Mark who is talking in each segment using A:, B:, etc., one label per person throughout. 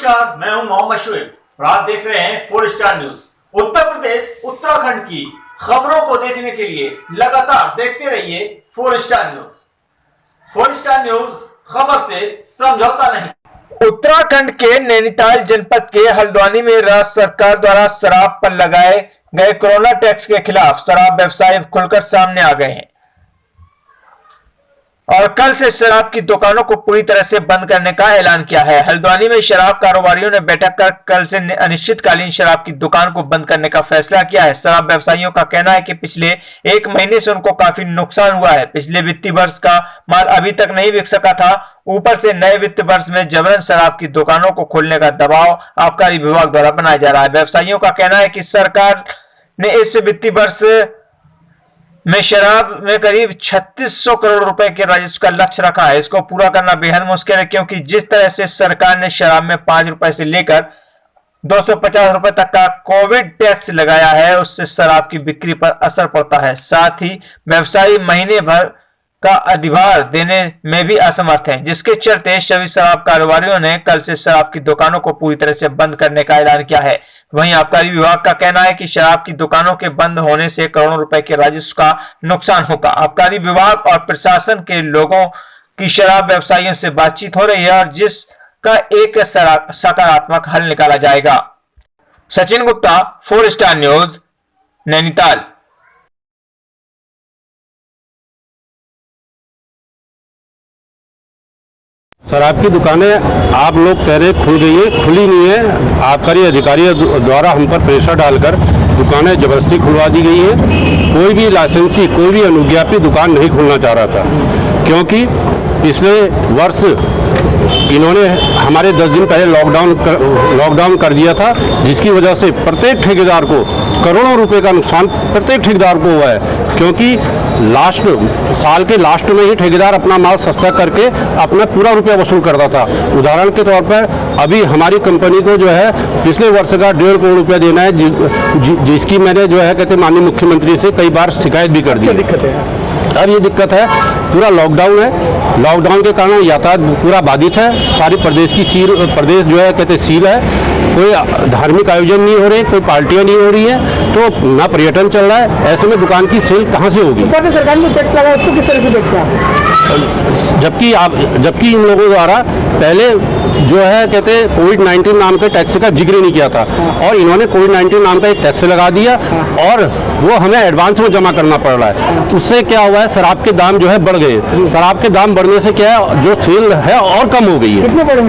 A: नमस्कार, मैं हूं मोहम्मद शुएब और आप देख रहे हैं 4 स्टार न्यूज। उत्तर प्रदेश उत्तराखंड की खबरों को देखने के लिए लगातार देखते रहिए 4 स्टार न्यूज। 4 स्टार न्यूज, खबर से समझौता नहीं। उत्तराखंड के नैनीताल जनपद के हल्द्वानी में राज्य सरकार द्वारा शराब पर लगाए गए कोरोना टैक्स के खिलाफ शराब व्यवसायी खुलकर सामने आ गए हैं और कल से शराब की दुकानों को पूरी तरह से बंद करने का ऐलान किया है। हल्द्वानी में शराब कारोबारियों ने बैठक कर कल से अनिश्चितकालीन शराब की दुकान को बंद करने का फैसला किया है। शराब व्यवसायियों का कहना है कि पिछले 1 महीने से उनको काफी नुकसान हुआ है। पिछले वित्तीय वर्ष का माल अभी तक नहीं बिक सका था, ऊपर से नए वित्तीय वर्ष में जबरन शराब की दुकानों को खोलने का दबाव आबकारी विभाग द्वारा बनाया जा रहा है। व्यवसायियों का कहना है कि सरकार ने इस वित्तीय वर्ष में शराब में करीब 3600 करोड़ रुपए के राजस्व का लक्ष्य रखा है। इसको पूरा करना बेहद मुश्किल है, क्योंकि जिस तरह से सरकार ने शराब में 5 रुपए से लेकर 250 रुपए तक का कोविड टैक्स लगाया है, उससे शराब की बिक्री पर असर पड़ता है। साथ ही व्यवसायी महीने भर का अधिभार देने में भी असमर्थ हैं, जिसके चलते सभी शराब कारोबारियों ने कल से शराब की दुकानों को पूरी तरह से बंद करने का ऐलान किया है। वहीं आबकारी विभाग का कहना है कि शराब की दुकानों के बंद होने से करोड़ों रुपए के राजस्व का नुकसान होगा। आबकारी विभाग और प्रशासन के लोगों की शराब व्यवसायियों से बातचीत हो रही है और जिसका एक सकारात्मक हल निकाला जाएगा। Sachin Gupta, 4 star news, Nainital.
B: शराब की दुकानें आप लोग कह रहे खुल गई है, खुली नहीं है। आबकारी अधिकारियों द्वारा हम पर प्रेशर डालकर दुकानें जबरदस्ती खुलवा दी गई है। कोई भी लाइसेंसी, कोई भी अनुज्ञापित दुकान नहीं खोलना चाह रहा था, क्योंकि पिछले वर्ष इन्होंने हमारे 10 दिन पहले लॉकडाउन कर दिया था, जिसकी वजह से प्रत्येक ठेकेदार को करोड़ों रुपए का नुकसान प्रत्येक ठेकेदार को हुआ है। क्योंकि साल के लास्ट में ही ठेकेदार अपना माल सस्ता करके अपना पूरा रुपया वसूल करता था। उदाहरण के तौर पर अभी हमारी कंपनी को जो है पिछले वर्ष का 1.5 करोड़ रुपया देना है, जिसकी मैंने जो है कहते माननीय मुख्यमंत्री से कई बार शिकायत भी कर दी। अब ये दिक्कत है, पूरा लॉकडाउन है, लॉकडाउन के कारण यातायात पूरा बाधित है। सारी प्रदेश जो है कहते सील है। कोई धार्मिक आयोजन नहीं हो रहे, कोई पार्टियां नहीं हो रही है, तो ना पर्यटन चल रहा है। ऐसे में दुकान की सेल कहाँ से होगी?
C: सरकार ने टैक्स लगाया, उसको किस तरह से देखते हैं?
B: जबकि इन लोगों द्वारा पहले जो है कहते कोविड-19 नाम के टैक्स का जिक्र नहीं किया था, और इन्होंने कोविड-19 नाम का एक टैक्स लगा दिया और वो हमें एडवांस में जमा करना पड़ रहा है। उससे क्या हुआ है, शराब के दाम जो है बढ़ गए। शराब के दाम बढ़ने से क्या है, जो सेल है और कम हो गई है।
C: कितने बढ़े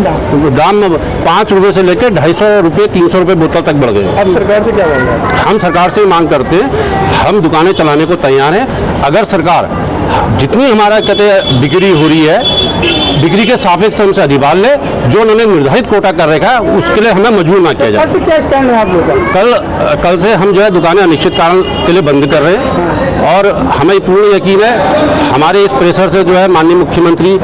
B: दाम? 5 रुपए से लेकर 250 रुपये 300 रुपये बोतल तक बढ़ गए।
C: अब सरकार से क्या मांग है?
B: हम सरकार से मांग करते हैं, हम दुकानें चलाने को तैयार हैं। अगर सरकार जितनी हमारा कहते बिक्री हो रही है, बिक्री के सापेक्ष हमसे अधिभार ले, जो उन्होंने निर्धारित कोटा कर रखा है, उसके लिए हमें मजबूर ना किया जाए।
C: क्या स्टैंड है आप लोगों का?
B: कल से हम जो है दुकानें अनिश्चित काल के लिए बंद कर रहे हैं, और हमें पूर्ण यकीन है हमारे इस प्रेशर से जो है माननीय मुख्यमंत्री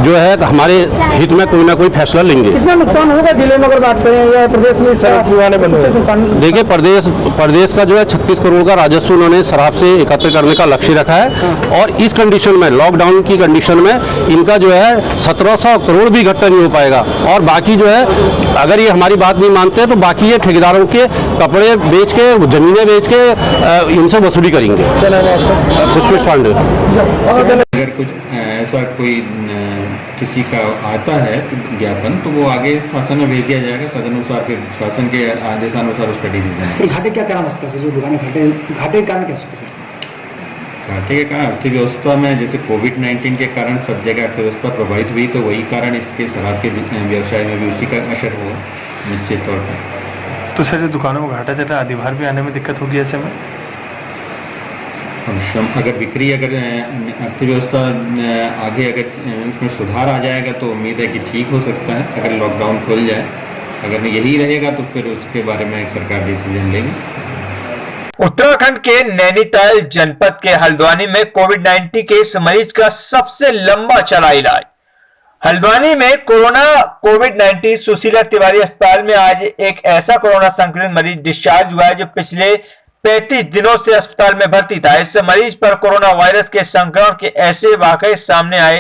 B: जो है हमारे हित में कोई ना कोई फैसला लेंगे।
C: कितना नुकसान होगा जिले में अगर बात करें या प्रदेश में?
B: देखिए, प्रदेश का जो है 36 करोड़ का राजस्व उन्होंने शराब से एकत्र करने का लक्ष्य रखा है, और इस कंडीशन में, लॉकडाउन की कंडीशन में, इनका जो है 1700 करोड़ भी इकट्ठा नहीं हो पाएगा। और बाकी जो है, अगर ये हमारी बात नहीं मानते तो बाकी ये ठेकेदारों के कपड़े बेच के, जमीनें बेच के इनसे वसूली करेंगे। पुष्पेश पांडे।
D: अगर कुछ ऐसा कोई किसी का आता है ज्ञापन, तो वो आगे शासन में भेज दिया जाएगा, तदनुसार फिर शासन के आदेशानुसार उस पर डिसीजन।
E: घाटे क्या कारण हो सकता है? जो दुकानें घाटे के कारण क्या हो सकता है?
D: घाटे के कारण अर्थव्यवस्था में, जैसे कोविड-19 के कारण सब जगह अर्थव्यवस्था प्रभावित हुई, तो वही कारण इसके शराब के व्यवसाय में भी उसी का असर हुआ निश्चित तौर पर।
F: तो सर, जो दुकानों को घाटा देता है, अधिभार भी आने में दिक्कत होगी ऐसे में?
D: अगर बिक्री, अगर अर्थव्यवस्था आगे अगर उसमें सुधार आ जाएगा तो उम्मीद है कि ठीक हो सकता है। अगर लॉकडाउन खुल जाए, अगर यही रहेगा तो फिर उसके बारे में सरकार डिसीजन लेगी।
A: उत्तराखंड के नैनीताल जनपद के हल्द्वानी में कोविड-19 के इस मरीज का सबसे लंबा चला इलाज। हल्द्वानी में कोविड-19 सुशीला तिवारी अस्पताल में आज एक ऐसा कोरोना संक्रमित मरीज डिस्चार्ज हुआ है जो पिछले 35 दिनों से अस्पताल में भर्ती था। इस मरीज पर कोरोना वायरस के संक्रमण के ऐसे वाकये सामने आए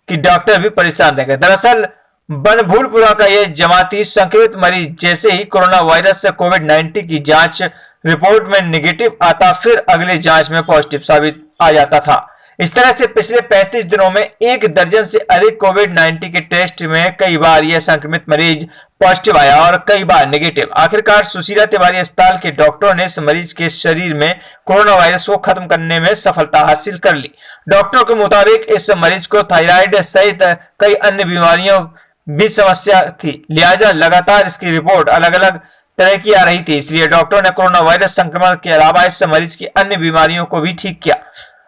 A: कि डॉक्टर भी परेशान रह गए। दरअसल बनभूलपुरा का ये जमाती संक्रमित मरीज जैसे ही कोरोना वायरस से कोविड-19 की जांच रिपोर्ट में नेगेटिव आता, फिर अगली जांच में पॉजिटिव साबित आ जाता था। इस तरह से पिछले 35 दिनों में 1 दर्जन से अधिक कोविड-19 के टेस्ट में कई बार यह संक्रमित मरीज पॉजिटिव आया और कई बार नेगेटिव। आखिरकार सुशीला तिवारी अस्पताल के डॉक्टरों ने इस मरीज के शरीर में कोरोना वायरस को खत्म करने में सफलता हासिल कर ली। डॉक्टरों के मुताबिक इस मरीज को थायराइड सहित कई अन्य बीमारियों भी समस्या थी, लिहाजा लगातार इसकी रिपोर्ट अलग अलग तरह की आ रही थी। इसलिए डॉक्टरों ने कोरोना वायरस संक्रमण के अलावा इस मरीज की अन्य बीमारियों को भी ठीक किया।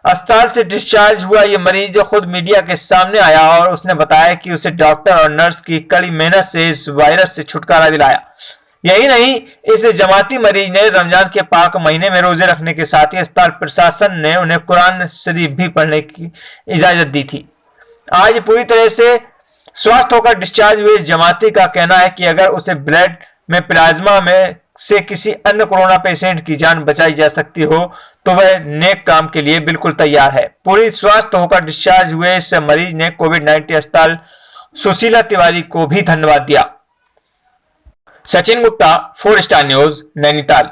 A: अस्पताल से डिस्चार्ज हुआ ये मरीज खुद मीडिया के सामने आया और उसने बताया कि उसे डॉक्टर और नर्स की कड़ी मेहनत से इस वायरस से छुटकारा दिलाया। यही नहीं, इस जमाती मरीज ने रमजान के पाक महीने में रोजे रखने के साथ ही अस्पताल प्रशासन ने उन्हें कुरान शरीफ भी पढ़ने की इजाजत दी थी। आज पूरी तरह से स्वस्थ होकर डिस्चार्ज हुए जमाती का कहना है कि अगर उसे ब्लड में प्लाज्मा में से किसी अन्य कोरोना पेशेंट की जान बचाई जा सकती हो तो वह नेक काम के लिए बिल्कुल तैयार है। पूरी स्वस्थ होकर डिस्चार्ज हुए इस मरीज ने कोविड-19 अस्पताल सुशीला तिवारी को भी धन्यवाद दिया। Sachin Gupta, 4 star news, Nainital.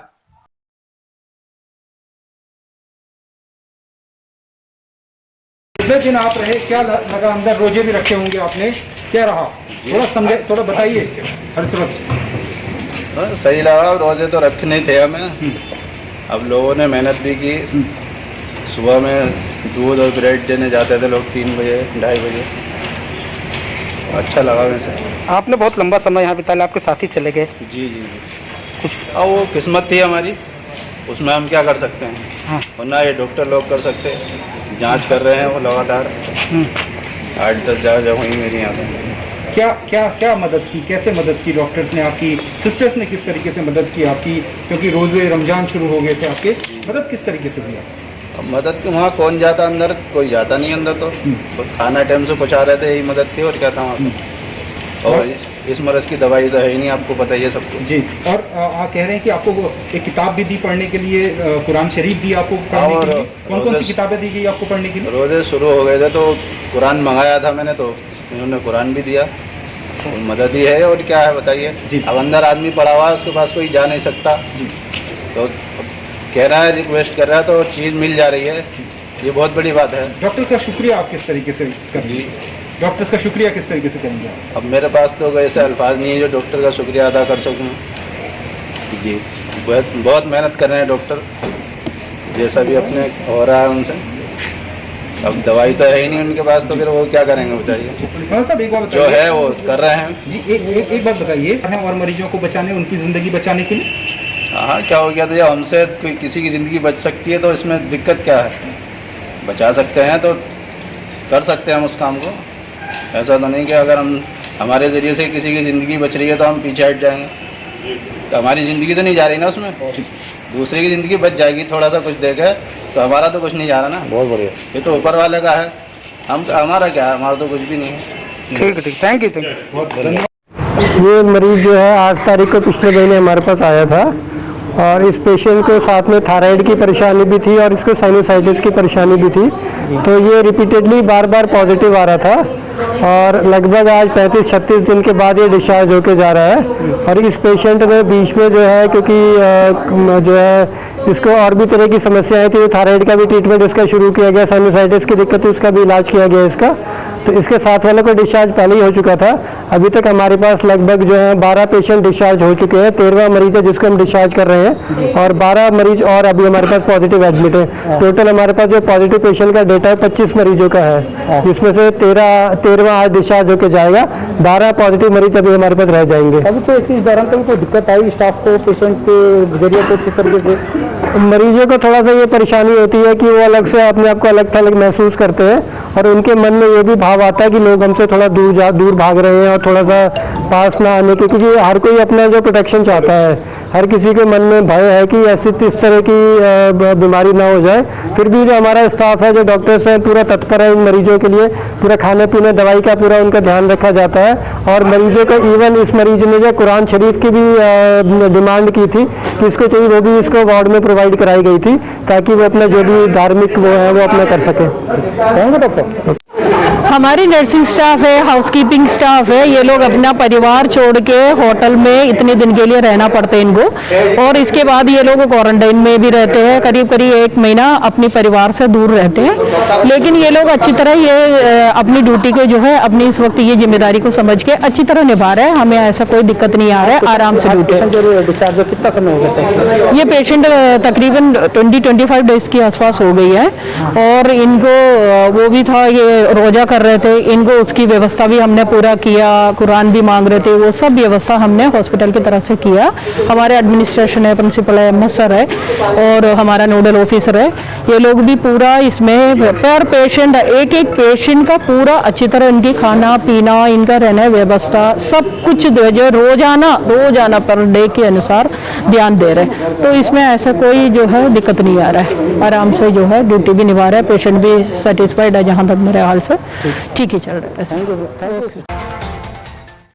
C: कितने दिन आप रहे, क्या लगा? अंदर रोजे भी रखे होंगे आपने, क्या रहा? थोड़ा समझे, थोड़ा बताइए हर तरफ।
G: सही लगा, रोजे तो रखने थे हमें। अब लोगों ने मेहनत भी की। सुबह में दूध और ब्रेड देने जाते थे लोग 3 बजे 2:30 बजे। अच्छा लगा वैसे।
C: आपने बहुत लंबा समय यहाँ बिताया, आपके साथी चले गए।
G: जी जी कुछ अब वो किस्मत थी हमारी, उसमें हम क्या कर सकते हैं।
C: हाँ।
G: वरना ये डॉक्टर लोग कर सकते हैं। जांच कर रहे हैं वो लगातार। 8-10 जगह हुई मेरी यहाँ पे।
C: क्या क्या क्या मदद की, कैसे मदद की डॉक्टर्स ने आपकी, सिस्टर्स ने किस तरीके से मदद की आपकी? क्योंकि रोजे रमजान शुरू हो गए थे आपके, मदद किस तरीके से दी?
G: अब मदद की वहाँ कौन जाता अंदर, कोई जाता नहीं अंदर तो खाना टाइम से पहुँचा रहे थे, यही मदद थी और क्या था वहाँ पे। और इस मरज़ की दवाई तो है ही नहीं, आपको पता ही है सबको।
C: जी। और कह रहे हैं कि आपको वो एक किताब भी दी पढ़ने के लिए, कुरान शरीफ दी आपको पढ़ने के लिए। कौन कौन सी किताबें दी गई आपको पढ़ने के लिए?
G: रोजे शुरू हो गए थे तो कुरान मंगाया था मैंने, तो उन्होंने कुरान भी दिया। मदद ही है और क्या है बताइए। अब अंदर आदमी पड़ा हुआ है, उसके पास कोई जा नहीं सकता, तो कह रहा है, रिक्वेस्ट कर रहा है, तो चीज़ मिल जा रही है, ये बहुत बड़ी बात है।
C: डॉक्टर का शुक्रिया आप किस तरीके से करेंगे? डॉक्टर्स का शुक्रिया किस तरीके से करेंगे?
G: अब मेरे पास तो ऐसे अल्फाज नहीं है जो डॉक्टर का शुक्रिया अदा कर सकूँ। जी बहुत मेहनत कर रहे हैं डॉक्टर, जैसा भी अपने हो रहा है उनसे। अब दवाई तो है ही नहीं उनके पास, तो फिर वो क्या करेंगे बताइए।
C: साहब एक बात
G: जो है वो कर रहे हैं।
C: जी एक बात बताइए, और मरीजों को बचाने, उनकी ज़िंदगी बचाने के लिए।
G: हाँ, क्या हो गया? तो जब हमसे कोई किसी की ज़िंदगी बच सकती है तो इसमें दिक्कत क्या है? बचा सकते हैं तो कर सकते हैं हम उस काम को। ऐसा तो नहीं कि अगर हमारे ज़रिए से किसी की ज़िंदगी बच रही है तो हम पीछे हट जाएंगे। तो हमारी ज़िंदगी तो नहीं जा रही ना उसमें, दूसरे की ज़िंदगी बच जाएगी। थोड़ा सा कुछ देखे तो हमारा तो कुछ नहीं जा रहा ना। बहुत बढ़िया, ये तो ऊपर वाले का है, हमारा क्या है? हमारा तो कुछ भी नहीं है।
C: ठीक है, ठीक, थैंक यू बहुत धन्यवाद।
H: ये मरीज जो है 8 तारीख को पिछले महीने हमारे पास आया था और इस पेशेंट को साथ में थायराइड की परेशानी भी थी और इसको साइनोसाइटिस की परेशानी भी थी। तो ये रिपीटेडली बार बार पॉजिटिव आ रहा था और लगभग आज 35-36 दिन के बाद ये डिस्चार्ज होके जा रहा है। और इस पेशेंट में बीच में जो है, क्योंकि जो है इसको और भी तरह की समस्याएं थी, थायराइड का भी ट्रीटमेंट इसका शुरू किया गया, साइनोसाइटिस की दिक्कत थी उसका भी इलाज किया गया इसका। तो इसके साथ वाले को डिस्चार्ज पहले ही हो चुका था। अभी तक हमारे पास लगभग जो है 12 पेशेंट डिस्चार्ज हो चुके हैं। 13वां मरीज है जिसको हम डिस्चार्ज कर रहे हैं और 12 मरीज और अभी हमारे पास पॉजिटिव एडमिट है। टोटल हमारे पास जो पॉजिटिव पेशेंट का डेटा है 25 मरीजों का है, जिसमें से 13वां आज डिस्चार्ज होकर जाएगा। 12 पॉजिटिव मरीज अभी हमारे पास रह जाएंगे।
C: अभी तो इस दौरान कभी कोई दिक्कत आई स्टाफ को, पेशेंट के जरिए कुछ इस तरीके से?
H: मरीजों को थोड़ा सा ये परेशानी होती है कि वो अलग से अपने आप को अलग थलग महसूस करते हैं और उनके मन में ये भी भाव आता है कि लोग हमसे थोड़ा दूर भाग रहे हैं और थोड़ा सा पास ना आने के, क्योंकि हर कोई अपना जो प्रोटेक्शन चाहता है, हर किसी के मन में भय है कि ऐसी इस तरह की बीमारी ना हो जाए। फिर भी जो हमारा स्टाफ है, जो डॉक्टर्स हैं, पूरा तत्पर है इन मरीजों के लिए। पूरा खाने पीने दवाई का पूरा उनका ध्यान रखा जाता है और मरीजों को इवन इस मरीज ने जो कुरान शरीफ की भी डिमांड की थी कि इसको चाहिए, वो भी इसको वार्ड में प्रोवाइड कराई गई थी ताकि वो अपना जो भी धार्मिक वो है वो अपना कर सके।
C: डॉक्टर साहब
I: हमारी नर्सिंग स्टाफ है, हाउसकीपिंग स्टाफ है, ये लोग अपना परिवार छोड़ के होटल में इतने दिन के लिए रहना पड़ता है इनको, और इसके बाद ये लोग क्वारंटाइन में भी रहते हैं, करीब करीब 1 महीना अपने परिवार से दूर रहते हैं। लेकिन ये लोग अच्छी तरह ये अपनी ड्यूटी को जो है अपनी इस वक्त ये जिम्मेदारी को समझ के अच्छी तरह निभा रहे हैं। हमें ऐसा कोई दिक्कत नहीं आ रहा है, आराम से ड्यूटी।
H: डिस्चार्ज कितना समय हो गया?
I: ये पेशेंट तकरीबन 20-25 डेज के आसपास हो गई है, और इनको वो भी था, ये रोजा कर रहे थे, इनको उसकी व्यवस्था भी हमने पूरा किया, कुरान भी मांग रहे थे, वो सब व्यवस्था हमने हॉस्पिटल की तरफ से किया। हमारे एडमिनिस्ट्रेशन है, प्रिंसिपल है, एमएस सर है और हमारा नोडल ऑफिसर है, ये लोग भी पूरा इसमें पर पेशेंट एक पेशेंट का पूरा अच्छी तरह इनकी खाना पीना, इनका रहना व्यवस्था सब कुछ जो रोजाना पर डे के अनुसार ध्यान दे रहे हैं। तो इसमें ऐसा कोई जो है दिक्कत नहीं आ रहा है, आराम से जो है ड्यूटी भी निभा रहा है, पेशेंट भी सेटिस्फाइड है, जहाँ तक मेरे हाल से ठीक ही चल रहा है।